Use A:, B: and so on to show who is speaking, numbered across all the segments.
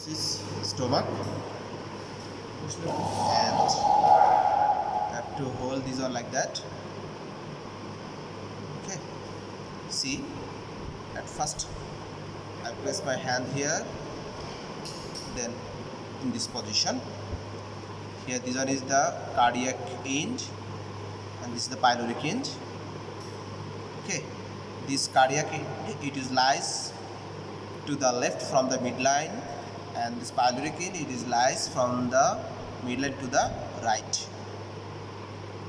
A: This is stomach, and have to hold these on like that. Okay, see, at first I place my hand here, then in this position. Here this one is the cardiac hinge and this is the pyloric hinge. Okay, this cardiac hinge, it is lies to the left from the midline, and this pyloric hinge, it is lies from the midline to the right,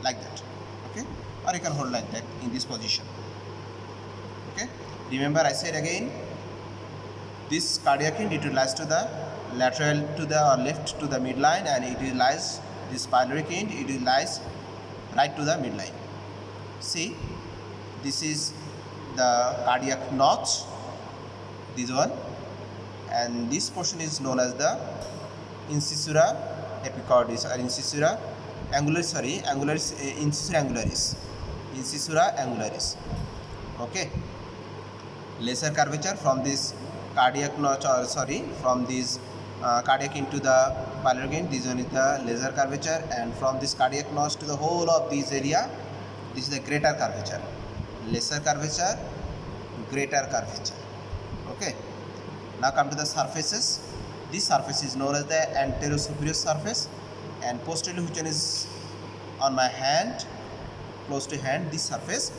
A: like that. Okay, or you can hold like that in this position. Okay, remember I said again, this cardiac hinge, it lies to the lateral to the or left to the midline, and it lies, this pyloric hinge, it lies right to the midline. See, this is the cardiac notch, this one, and this portion is known as the incisura epicordis or incisura angularis, incisura angularis. Okay, lesser curvature from this cardiac notch, or from this cardiac into the pyloric hinge, this one is the lesser curvature, and from this cardiac notch to the whole of this area, this is the greater curvature. Lesser curvature, greater curvature. Okay, now come to the surfaces. This surface is known as the anterior superior surface, and posterior, which one is on my hand, close to hand, this surface,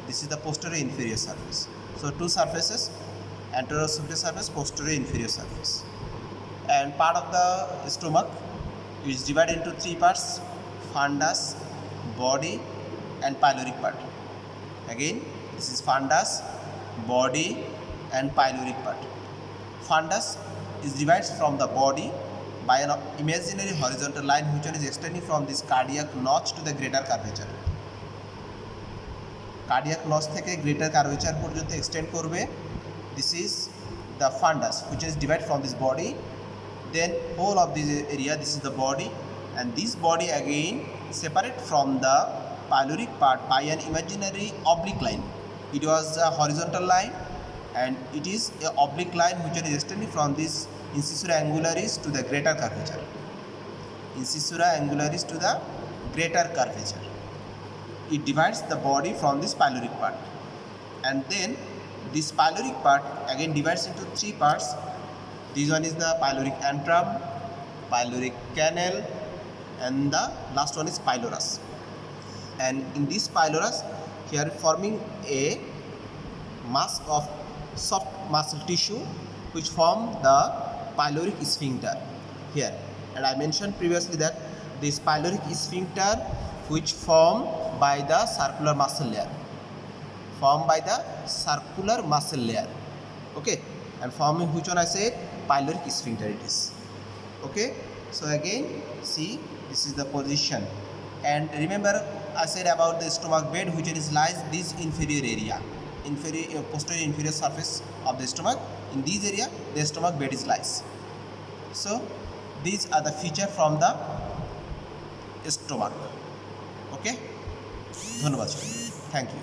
A: this is the posterior inferior surface. So two surfaces, anterior superior surface, posterior inferior surface. And part of the stomach is divided into three parts: fundus, body, and pyloric part. Again, this is fundus, body, and pyloric part. Fundus is divided from the body by an imaginary horizontal line, which one is extending from this cardiac notch to the greater curvature. Cardiac notch থেকে greater curvature পর্যন্ত extend করবে. This is the fundus, which is divided from this body. Then whole of this area, this is the body, and this body again separate from the pyloric part by an imaginary oblique line. It was a horizontal line, and it is an oblique line which is extending from this incisura angularis to the greater curvature. Incisura angularis to the greater curvature. It divides the body from this pyloric part, and then this pyloric part again divides into three parts. This one is the pyloric antrum, pyloric canal, and the last one is pylorus. And in this pylorus, here forming a mass of soft muscle tissue which form the pyloric sphincter here. And I mentioned previously that this pyloric sphincter which form by the circular muscle layer, okay, and forming which one I said, pyloric sphincter it is. Okay, so again see, this is the position, and remember I said about the stomach bed, which is lies this inferior area, posterior inferior surface of the stomach. In this area the stomach bed is lies. So these are the feature from the stomach. Okay, ধন্যবাদ, thank you.